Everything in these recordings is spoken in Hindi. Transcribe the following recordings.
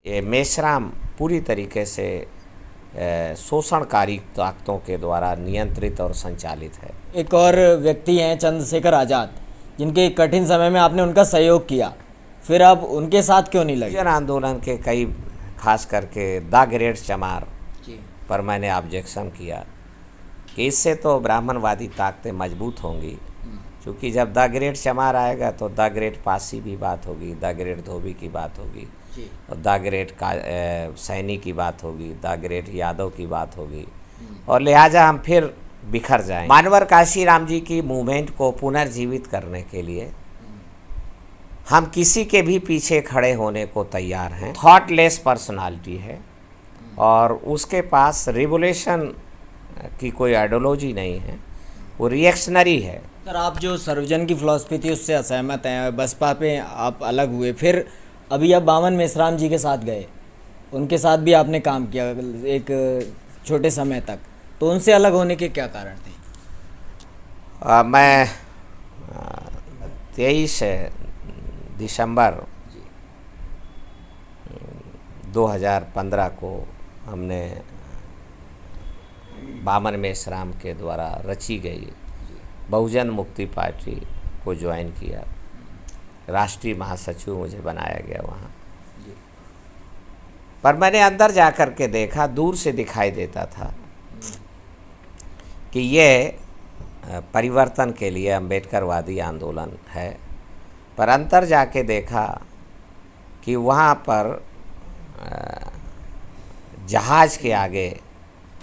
ये मेषराम पूरी तरीके से शोषणकारी ताकतों के द्वारा नियंत्रित और संचालित है। एक और व्यक्ति हैं चंद्रशेखर आज़ाद, जिनके कठिन समय में आपने उनका सहयोग किया, फिर आप उनके साथ क्यों नहीं लगे? जन आंदोलन के कई खास करके द ग्रेट चमार जी पर मैंने ऑब्जेक्शन किया कि इससे तो ब्राह्मणवादी ताकतें मजबूत होंगी, क्योंकि जब द ग्रेट चमार आएगा तो द ग्रेट पासी भी बात होगी, द ग्रेट धोबी की बात होगी, और द ग्रेट सैनी की बात होगी, द ग्रेट यादव की बात होगी, और लिहाजा हम फिर बिखर जाएंगे। मानवर काशीराम जी की मूवमेंट को पुनर्जीवित करने के लिए हम किसी के भी पीछे खड़े होने को तैयार हैं। थॉटलेस पर्सनालिटी है और उसके पास रिवोल्यूशन की कोई आइडियोलॉजी नहीं है, वो रिएक्शनरी है। सर, आप जो सर्वजन की फिलॉसफी थी उससे असहमत हैं, बसपा पे आप अलग हुए, फिर अभी आप बामन मेश्राम जी के साथ गए, उनके साथ भी आपने काम किया एक छोटे समय तक, तो उनसे अलग होने के क्या कारण थे? मैं 23 दिसंबर 2015 को हमने बामन मेश्राम के द्वारा रची गई बहुजन मुक्ति पार्टी को ज्वाइन किया। राष्ट्रीय महासचिव मुझे बनाया गया वहाँ। पर मैंने अंदर जा कर के देखा, दूर से दिखाई देता था कि ये परिवर्तन के लिए अम्बेडकरवादी आंदोलन है, पर अंदर जाके देखा कि वहाँ पर जहाज़ के आगे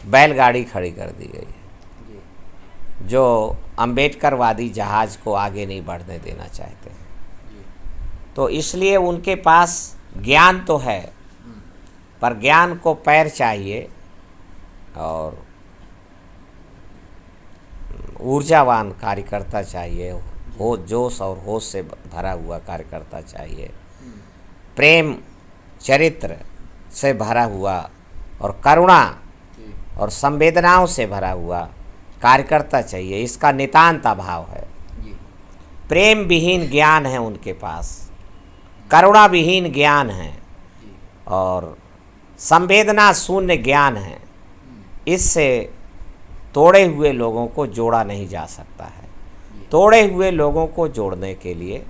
बैलगाड़ी खड़ी कर दी गई है, जो अम्बेडकरवादी जहाज़ को आगे नहीं बढ़ने देना चाहते हैं। तो इसलिए उनके पास ज्ञान तो है, पर ज्ञान को पैर चाहिए और ऊर्जावान कार्यकर्ता चाहिए, हो जोश और होश से भरा हुआ कार्यकर्ता चाहिए, प्रेम चरित्र से भरा हुआ और करुणा और संवेदनाओं से भरा हुआ कार्यकर्ता चाहिए। इसका नितांत अभाव है। प्रेम विहीन ज्ञान है उनके पास, करुणा विहीन ज्ञान है और संवेदना शून्य ज्ञान है। इससे तोड़े हुए लोगों को जोड़ा नहीं जा सकता है। तोड़े हुए लोगों को जोड़ने के लिए,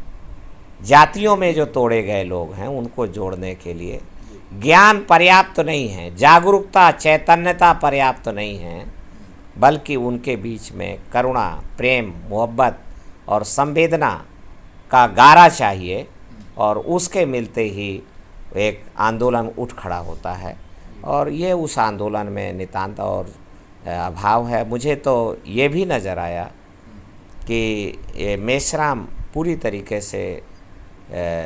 जातियों में जो तोड़े गए लोग हैं उनको जोड़ने के लिए ज्ञान पर्याप्त नहीं है, जागरूकता चैतन्यता पर्याप्त नहीं है, बल्कि उनके बीच में करुणा, प्रेम, मोहब्बत और संवेदना का गारा चाहिए, और उसके मिलते ही एक आंदोलन उठ खड़ा होता है। और ये उस आंदोलन में नितांत और अभाव है। मुझे तो ये भी नज़र आया कि ये मेश्राम पूरी तरीके से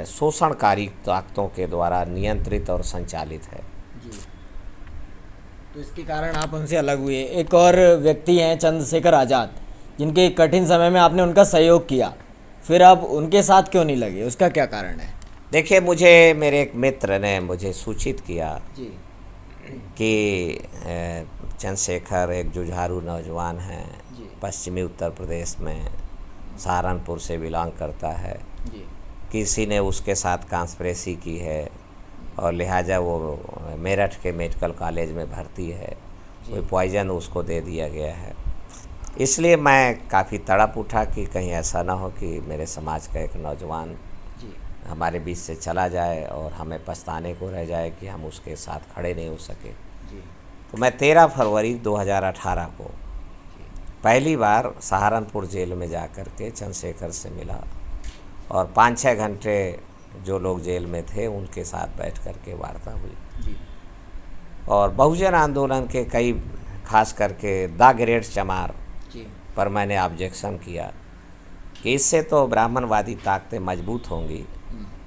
शोषणकारी ताकतों के द्वारा नियंत्रित और संचालित है। तो इसके कारण आप उनसे अलग हुए। एक और व्यक्ति हैं चंद्रशेखर आज़ाद, जिनके कठिन समय में आपने उनका सहयोग किया, फिर आप उनके साथ क्यों नहीं लगे? उसका क्या कारण है? देखिए, मुझे मेरे एक मित्र ने मुझे सूचित किया कि चंद्रशेखर एक जुझारू नौजवान है, पश्चिमी उत्तर प्रदेश में सहारनपुर से बिलोंग करता है, किसी ने उसके साथ कॉन्स्पिरेसी की है और लिहाजा वो मेरठ के मेडिकल कॉलेज में भर्ती है, कोई पॉइजन उसको दे दिया गया है। इसलिए मैं काफ़ी तड़प उठा कि कहीं ऐसा ना हो कि मेरे समाज का एक नौजवान हमारे बीच से चला जाए और हमें पछताने को रह जाए कि हम उसके साथ खड़े नहीं हो सके। तो मैं 13 फरवरी 2018 को पहली बार सहारनपुर जेल में जा कर के चंद्रशेखर से मिला और 5-6 घंटे जो लोग जेल में थे उनके साथ बैठ कर के वार्ता हुई। और बहुजन आंदोलन के कई खास करके द ग्रेट चमार पर मैंने ऑब्जेक्शन किया कि इससे तो ब्राह्मणवादी ताकतें मजबूत होंगी,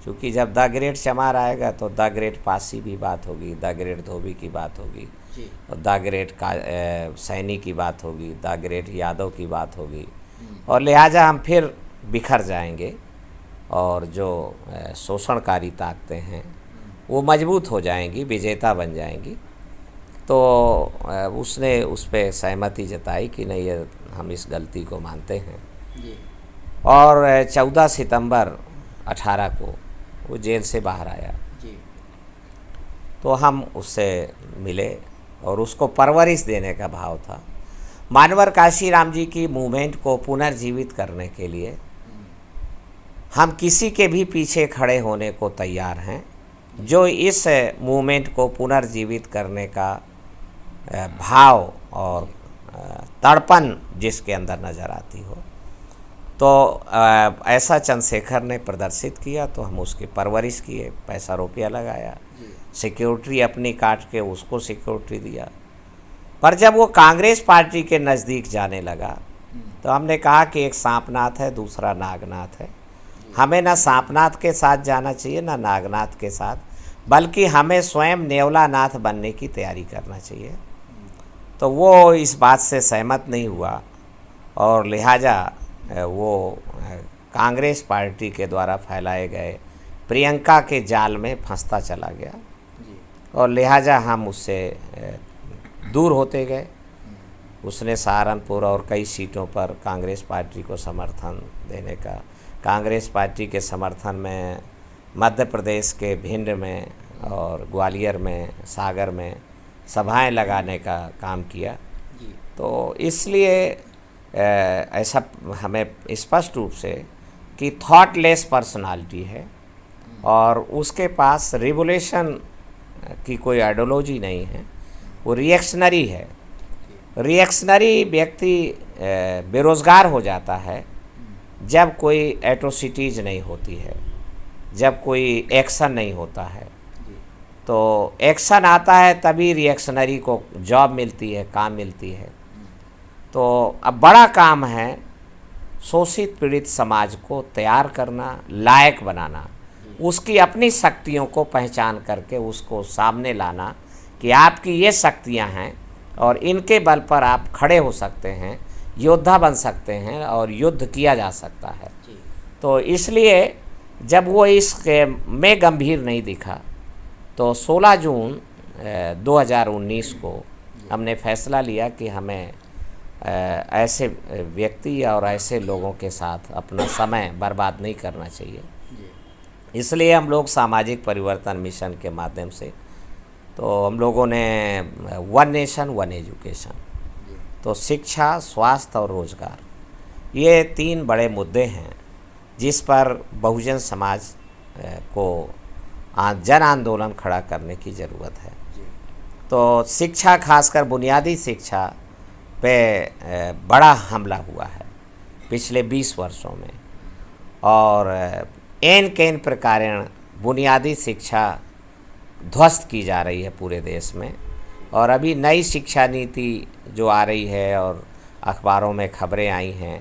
क्योंकि जब द ग्रेट चमार आएगा तो द ग्रेट पासी भी बात होगी, द ग्रेट धोबी की बात होगी, और द ग्रेट सैनी की बात होगी, द ग्रेट यादव की बात होगी, और लिहाजा हम फिर बिखर जाएंगे और जो शोषणकारी ताकतें हैं वो मजबूत हो जाएंगी, विजेता बन जाएंगी। तो उसने उस पर सहमति जताई कि नहीं, ये हम इस गलती को मानते हैं। और 14 सितंबर 18 को वो जेल से बाहर आया। तो हम उससे मिले और उसको परवरिश देने का भाव था। मानवर काशीराम जी की मूवमेंट को पुनर्जीवित करने के लिए हम किसी के भी पीछे खड़े होने को तैयार हैं जो इस मूवमेंट को पुनर्जीवित करने का भाव और तड़पन जिसके अंदर नज़र आती हो। तो ऐसा चंद्रशेखर ने प्रदर्शित किया तो हम उसकी परवरिश किए, पैसा रुपया लगाया, सिक्योरिटी अपनी काट के उसको सिक्योरिटी दिया। पर जब वो कांग्रेस पार्टी के नज़दीक जाने लगा तो हमने कहा कि एक सांपनाथ है, दूसरा नागनाथ है। हमें ना सांपनाथ के साथ जाना चाहिए ना नागनाथ के साथ, बल्कि हमें स्वयं नेवलानाथ बनने की तैयारी करना चाहिए। तो वो इस बात से सहमत नहीं हुआ और लिहाजा वो कांग्रेस पार्टी के द्वारा फैलाए गए प्रियंका के जाल में फंसता चला गया और लिहाजा हम उससे दूर होते गए। उसने सहारनपुर और कई सीटों पर कांग्रेस पार्टी को समर्थन देने का, कांग्रेस पार्टी के समर्थन में मध्य प्रदेश के भिंड में और ग्वालियर में, सागर में सभाएं लगाने का काम किया। तो इसलिए ऐसा हमें स्पष्ट रूप से कि थॉटलेस पर्सनालिटी है और उसके पास रिवोल्यूशन की कोई आइडियोलॉजी नहीं है, वो रिएक्शनरी है। रिएक्शनरी व्यक्ति बेरोज़गार हो जाता है जब कोई एट्रोसिटीज़ नहीं होती है, जब कोई एक्शन नहीं होता है। तो एक्शन आता है तभी रिएक्शनरी को जॉब मिलती है, काम मिलती है। तो अब बड़ा काम है शोषित पीड़ित समाज को तैयार करना, लायक बनाना, उसकी अपनी शक्तियों को पहचान करके उसको सामने लाना कि आपकी ये शक्तियां हैं और इनके बल पर आप खड़े हो सकते हैं, योद्धा बन सकते हैं और युद्ध किया जा सकता है। तो इसलिए जब वो इसके में गंभीर नहीं दिखा तो 16 जून 2019 को हमने फैसला लिया कि हमें ऐसे व्यक्ति और ऐसे लोगों के साथ अपना समय बर्बाद नहीं करना चाहिए। इसलिए हम लोग सामाजिक परिवर्तन मिशन के माध्यम से तो हम लोगों ने वन नेशन वन एजुकेशन, तो शिक्षा, स्वास्थ्य और रोज़गार, ये 3 बड़े मुद्दे हैं जिस पर बहुजन समाज को जन आंदोलन खड़ा करने की ज़रूरत है। तो शिक्षा, खासकर बुनियादी शिक्षा पे बड़ा हमला हुआ है पिछले 20 वर्षों में और एन प्रकारेण बुनियादी शिक्षा ध्वस्त की जा रही है पूरे देश में। और अभी नई शिक्षा नीति जो आ रही है और अखबारों में खबरें आई हैं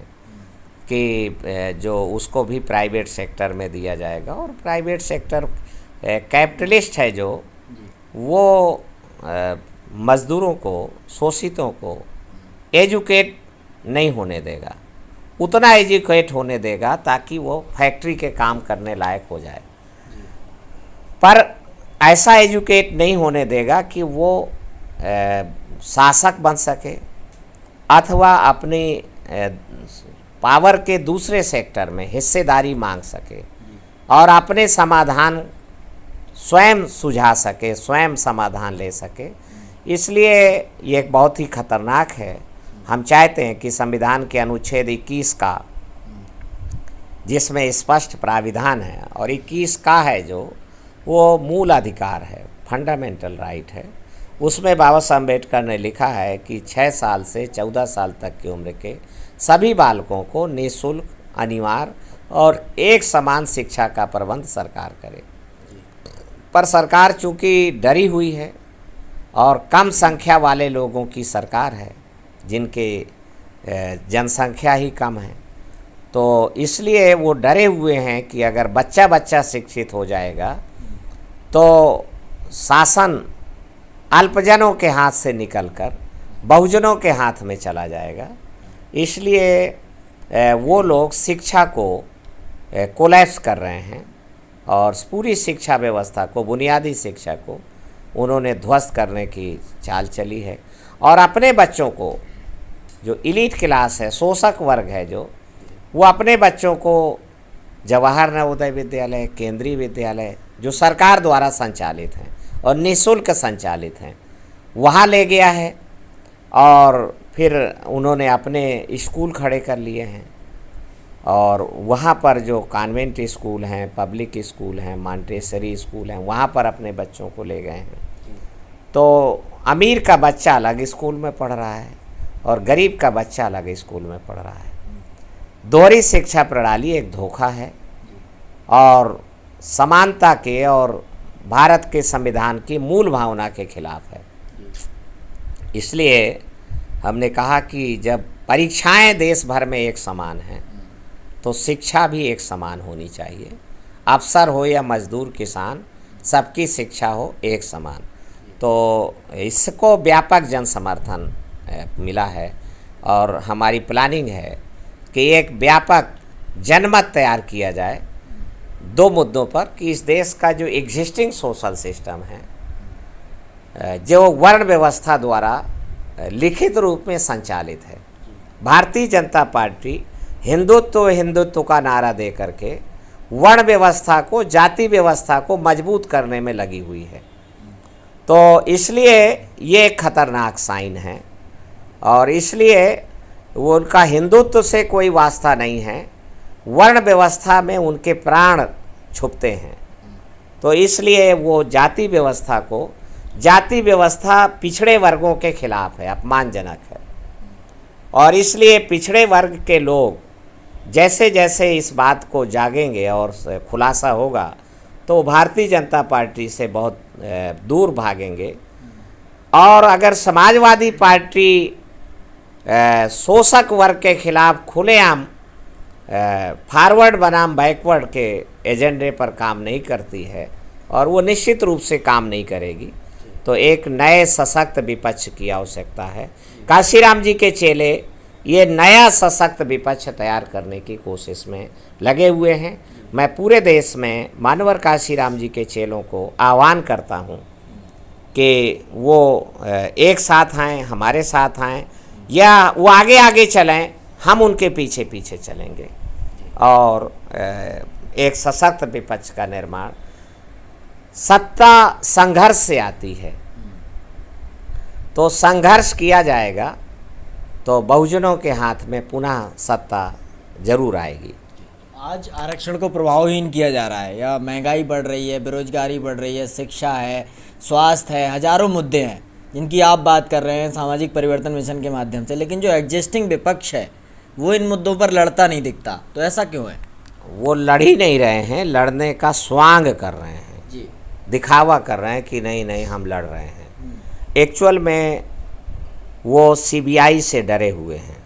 कि जो उसको भी प्राइवेट सेक्टर में दिया जाएगा और प्राइवेट सेक्टर कैपिटलिस्ट है जो वो मज़दूरों को, शोषितों को एजुकेट नहीं होने देगा, उतना एजुकेट होने देगा ताकि वो फैक्ट्री के काम करने लायक हो जाए, पर ऐसा एजुकेट नहीं होने देगा कि वो शासक बन सके अथवा अपनी पावर के दूसरे सेक्टर में हिस्सेदारी मांग सके और अपने समाधान स्वयं सुझा सके, स्वयं समाधान ले सके। इसलिए ये एक बहुत ही खतरनाक है। हम चाहते हैं कि संविधान के अनुच्छेद 21 का, जिसमें स्पष्ट प्राविधान है और 21 का है जो वो मूल अधिकार है, फंडामेंटल राइट है, उसमें बाबा साहब अम्बेडकर ने लिखा है कि 6 साल से 14 साल तक की उम्र के सभी बालकों को निःशुल्क, अनिवार्य और एक समान शिक्षा का प्रबंध सरकार करे। पर सरकार चूँकि डरी हुई है और कम संख्या वाले लोगों की सरकार है जिनके जनसंख्या ही कम है, तो इसलिए वो डरे हुए हैं कि अगर बच्चा बच्चा शिक्षित हो जाएगा तो शासन अल्पजनों के हाथ से निकलकर बहुजनों के हाथ में चला जाएगा। इसलिए वो लोग शिक्षा को कोलैप्स कर रहे हैं और पूरी शिक्षा व्यवस्था को, बुनियादी शिक्षा को उन्होंने ध्वस्त करने की चाल चली है और अपने बच्चों को, जो इलीट क्लास है, शोषक वर्ग है, जो वो अपने बच्चों को जवाहर नवोदय विद्यालय, केंद्रीय विद्यालय जो सरकार द्वारा संचालित हैं, और निःशुल्क संचालित हैं, वहाँ ले गया है और फिर उन्होंने अपने स्कूल खड़े कर लिए हैं। और वहाँ पर जो कॉन्वेंट स्कूल हैं, पब्लिक स्कूल हैं, मॉन्टेसरी स्कूल हैं, वहाँ पर अपने बच्चों को ले गए हैं। तो अमीर का बच्चा अलग स्कूल में पढ़ रहा है और गरीब का बच्चा अलग स्कूल में पढ़ रहा है। दोहरी शिक्षा प्रणाली एक धोखा है और समानता के और भारत के संविधान की मूल भावना के खिलाफ है। इसलिए हमने कहा कि जब परीक्षाएं देश भर में एक समान हैं तो शिक्षा भी एक समान होनी चाहिए। अफसर हो या मजदूर किसान, सबकी शिक्षा हो एक समान। तो इसको व्यापक जन समर्थन मिला है और हमारी प्लानिंग है कि एक व्यापक जनमत तैयार किया जाए दो मुद्दों पर कि इस देश का जो एग्जिस्टिंग सोशल सिस्टम है, जो वर्ण व्यवस्था द्वारा लिखित रूप में संचालित है, भारतीय जनता पार्टी हिंदुत्व का नारा दे करके वर्ण व्यवस्था को, जाति व्यवस्था को मजबूत करने में लगी हुई है। तो इसलिए ये एक खतरनाक साइन है और इसलिए वो उनका हिंदुत्व से कोई वास्ता नहीं है, वर्ण व्यवस्था में उनके प्राण छुपते हैं। तो इसलिए वो जाति व्यवस्था को, जाति व्यवस्था पिछड़े वर्गों के खिलाफ है, अपमानजनक है। और इसलिए पिछड़े वर्ग के लोग जैसे जैसे इस बात को जागेंगे और खुलासा होगा तो भारतीय जनता पार्टी से बहुत दूर भागेंगे। और अगर समाजवादी पार्टी शोषक वर्ग के खिलाफ खुलेआम फॉरवर्ड बनाम बैकवर्ड के एजेंडे पर काम नहीं करती है, और वो निश्चित रूप से काम नहीं करेगी, तो एक नए सशक्त विपक्ष की आवश्यकता है। काशीराम जी के चेले ये नया सशक्त विपक्ष तैयार करने की कोशिश में लगे हुए हैं। मैं पूरे देश में मानवर काशीराम जी के चेलों को आह्वान करता हूँ कि वो एक साथ आएँ, हमारे साथ आएँ, या वो आगे आगे चलें, हम उनके पीछे पीछे चलेंगे और एक सशक्त विपक्ष का निर्माण। सत्ता संघर्ष से आती है, तो संघर्ष किया जाएगा तो बहुजनों के हाथ में पुनः सत्ता जरूर आएगी। आज आरक्षण को प्रभावहीन किया जा रहा है, या महंगाई बढ़ रही है, बेरोजगारी बढ़ रही है, शिक्षा है, स्वास्थ्य है, हजारों मुद्दे हैं जिनकी आप बात कर रहे हैं सामाजिक परिवर्तन मिशन के माध्यम से, लेकिन जो एग्जिस्टिंग विपक्ष है वो इन मुद्दों पर लड़ता नहीं दिखता। तो ऐसा क्यों है? वो लड़ ही नहीं रहे हैं, लड़ने का स्वांग कर रहे हैं जी, दिखावा कर रहे हैं कि नहीं नहीं हम लड़ रहे हैं। एक्चुअल में वो सीबीआई से डरे हुए हैं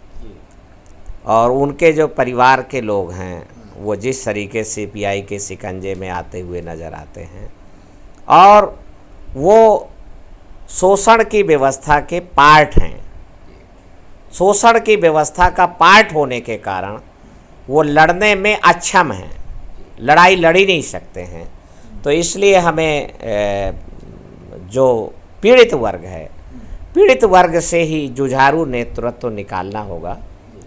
और उनके जो परिवार के लोग हैं वो जिस तरीके से सीबीआई के शिकंजे में आते हुए नज़र आते हैं, और वो शोषण की व्यवस्था के पार्ट हैं। शोषण की व्यवस्था का पार्ट होने के कारण वो लड़ने में अक्षम हैं, लड़ाई लड़ ही नहीं सकते हैं। तो इसलिए हमें जो पीड़ित वर्ग है, पीड़ित वर्ग से ही जुझारू नेतृत्व निकालना होगा,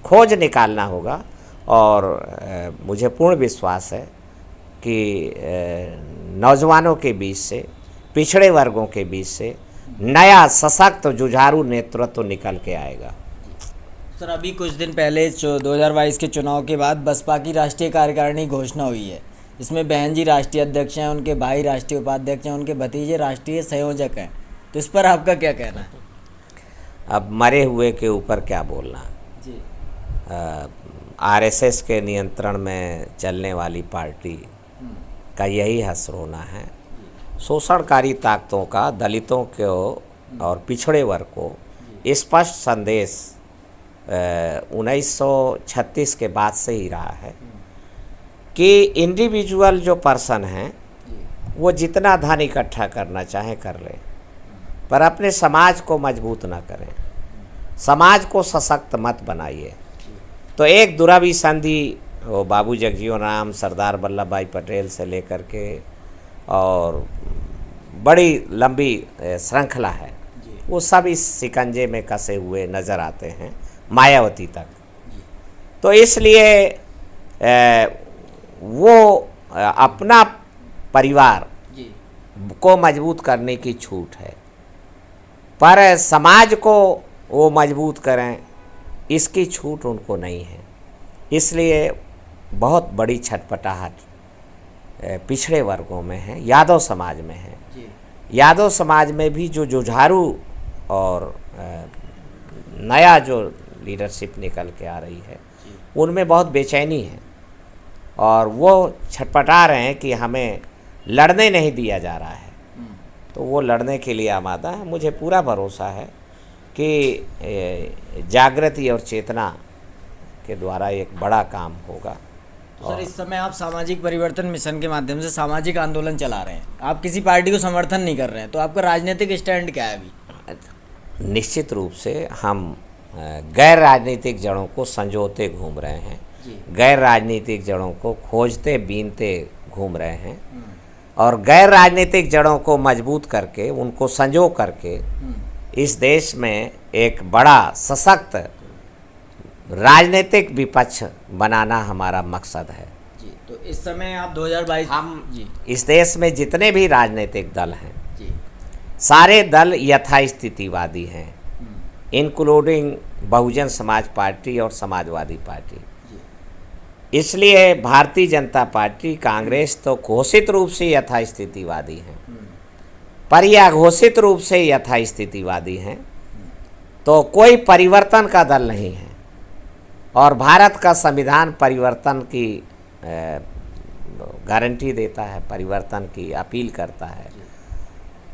खोज निकालना होगा। और मुझे पूर्ण विश्वास है कि नौजवानों के बीच से, पिछड़े वर्गों के बीच से नया सशक्त जुझारू नेतृत्व निकल के आएगा। सर, अभी कुछ दिन पहले 2022 के चुनाव के बाद बसपा की राष्ट्रीय कार्यकारिणी घोषणा हुई है। इसमें बहन जी राष्ट्रीय अध्यक्ष हैं, उनके भाई राष्ट्रीय उपाध्यक्ष हैं, उनके भतीजे राष्ट्रीय संयोजक हैं। तो इस पर आपका क्या कहना है? अब मरे हुए के ऊपर क्या बोलना जी। आरएसएस के नियंत्रण में चलने वाली पार्टी का यही हसरोना है। शोषणकारी ताकतों का दलितों को और पिछड़े वर्ग को स्पष्ट संदेश 1936 के बाद से ही रहा है कि इंडिविजुअल जो पर्सन हैं वो जितना धन इकट्ठा करना चाहे कर ले, पर अपने समाज को मजबूत ना करें, समाज को सशक्त मत बनाइए। तो एक दुराभिसंधि वो बाबू जगजीवन राम, सरदार वल्लभ भाई पटेल से लेकर के और बड़ी लंबी श्रृंखला है, वो सब इस शिकंजे में कसे हुए नज़र आते हैं, मायावती तक। तो इसलिए वो अपना परिवार को मजबूत करने की छूट है, पर समाज को वो मजबूत करें इसकी छूट उनको नहीं है। इसलिए बहुत बड़ी छटपटाहट पिछड़े वर्गों में है, यादव समाज में है। यादव समाज में भी जो जुझारू और नया जो लीडरशिप निकल के आ रही है उनमें बहुत बेचैनी है और वो छटपटा रहे हैं कि हमें लड़ने नहीं दिया जा रहा है। तो वो लड़ने के लिए आमादा है। मुझे पूरा भरोसा है कि जागृति और चेतना के द्वारा एक बड़ा काम होगा। तो सर, इस समय आप सामाजिक परिवर्तन मिशन के माध्यम से सामाजिक आंदोलन चला रहे हैं, आप किसी पार्टी को समर्थन नहीं कर रहे हैं, तो आपका राजनीतिक स्टैंड क्या है अभी? निश्चित रूप से हम गैर राजनीतिक जड़ों को संजोते घूम रहे हैं, गैर राजनीतिक जड़ों को खोजते बीनते घूम रहे हैं और गैर राजनीतिक जड़ों को मजबूत करके उनको संजो करके इस देश में एक बड़ा सशक्त राजनीतिक विपक्ष बनाना हमारा मकसद है। जी, तो इस समय आप 2022 हम इस देश में जितने भी राजनीतिक दल हैं सारे दल यथास्थितिवादी हैं, इंक्लूडिंग बहुजन समाज पार्टी और समाजवादी पार्टी। इसलिए भारतीय जनता पार्टी, कांग्रेस तो घोषित रूप से यथास्थितिवादी हैं, पर यह घोषित रूप से यथास्थितिवादी हैं तो कोई परिवर्तन का दल नहीं है। और भारत का संविधान परिवर्तन की गारंटी देता है, परिवर्तन की अपील करता है।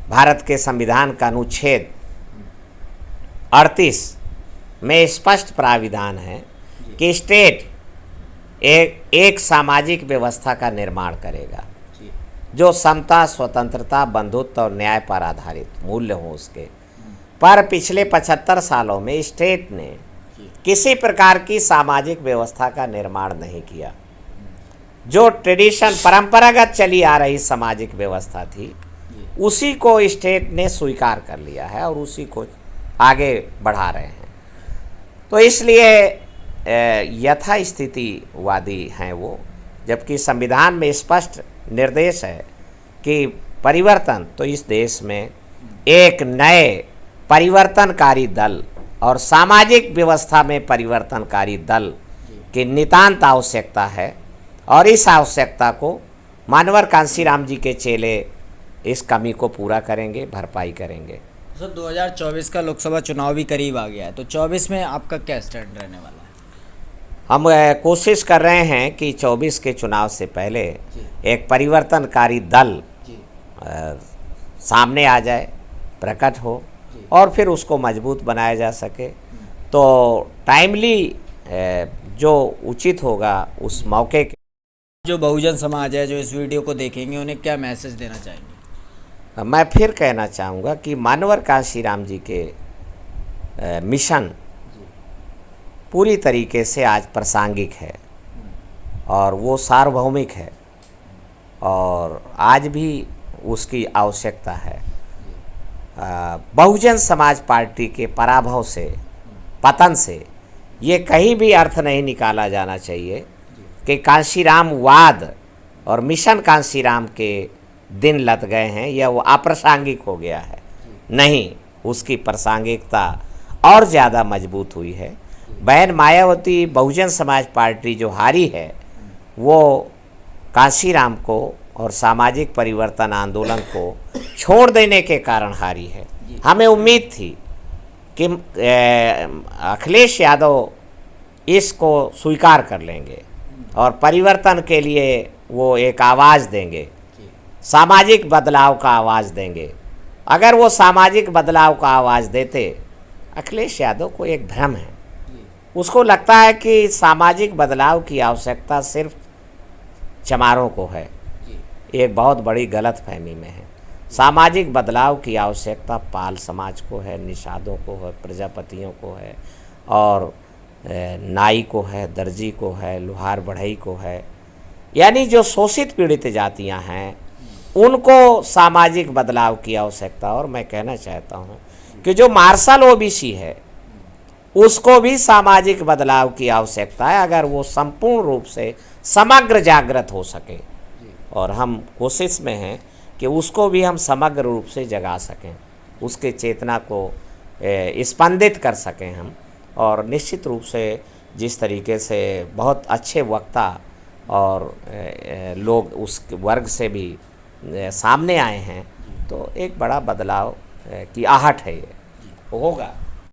भारत के संविधान का अनुच्छेद 38 में स्पष्ट प्राविधान है कि स्टेट एक सामाजिक व्यवस्था का निर्माण करेगा जो समता, स्वतंत्रता, बंधुत्व और न्याय पर आधारित मूल्य हो उसके। पर पिछले 75 सालों में स्टेट ने किसी प्रकार की सामाजिक व्यवस्था का निर्माण नहीं किया। जो ट्रेडिशन, परंपरागत चली आ रही सामाजिक व्यवस्था थी उसी को स्टेट ने स्वीकार कर लिया है और उसी को आगे बढ़ा रहे हैं। तो इसलिए यथास्थितिवादी हैं वो, जबकि संविधान में स्पष्ट निर्देश है कि परिवर्तन तो इस देश में एक नए परिवर्तनकारी दल और सामाजिक व्यवस्था में परिवर्तनकारी दल की नितांत आवश्यकता है और इस आवश्यकता को मानवर कांशीराम जी के चेले इस कमी को पूरा करेंगे, भरपाई करेंगे। सर, 2024 का लोकसभा चुनाव भी करीब आ गया है, तो 24 में आपका क्या स्टैंड रहने वाला है? हम कोशिश कर रहे हैं कि 24 के चुनाव से पहले एक परिवर्तनकारी दल सामने आ जाए, प्रकट हो और फिर उसको मजबूत बनाया जा सके। तो टाइमली जो उचित होगा उस मौके के। जो बहुजन समाज है जो इस वीडियो को देखेंगे उन्हें क्या मैसेज देना चाहेंगे? मैं फिर कहना चाहूँगा कि मानवर कांशीराम जी के मिशन पूरी तरीके से आज प्रासंगिक है और वो सार्वभौमिक है और आज भी उसकी आवश्यकता है। बहुजन समाज पार्टी के पराभव से, पतन से ये कहीं भी अर्थ नहीं निकाला जाना चाहिए कि कांशीराम वाद और मिशन कांशीराम के दिन लद गए हैं या वो अप्रासंगिक हो गया है। नहीं, उसकी प्रासंगिकता और ज़्यादा मजबूत हुई है। बहन मायावती बहुजन समाज पार्टी जो हारी है वो कांशीराम को और सामाजिक परिवर्तन आंदोलन को छोड़ देने के कारण हारी है। हमें उम्मीद थी कि अखिलेश यादव इसको स्वीकार कर लेंगे और परिवर्तन के लिए वो एक आवाज़ देंगे, सामाजिक बदलाव का आवाज़ देंगे। अगर वो सामाजिक बदलाव का आवाज़ देते, अखिलेश यादव को एक भ्रम है, उसको लगता है कि सामाजिक बदलाव की आवश्यकता सिर्फ चमारों को है। एक बहुत बड़ी गलतफहमी में है। सामाजिक बदलाव की आवश्यकता पाल समाज को है, निषादों को है, प्रजापतियों को है और नाई को है, दर्जी को है, लोहार बढ़ई को है, यानी जो शोषित पीड़ित जातियां हैं उनको सामाजिक बदलाव की आवश्यकता। और मैं कहना चाहता हूं कि जो मार्शल ओबीसी है उसको भी सामाजिक बदलाव की आवश्यकता है अगर वो संपूर्ण रूप से समग्र जागृत हो सके। और हम कोशिश में हैं कि उसको भी हम समग्र रूप से जगा सकें, उसके चेतना को स्पंदित कर सकें हम। और निश्चित रूप से जिस तरीके से बहुत अच्छे वक्ता और लोग उस वर्ग से भी सामने आए हैं, तो एक बड़ा बदलाव की आहट है, ये होगा।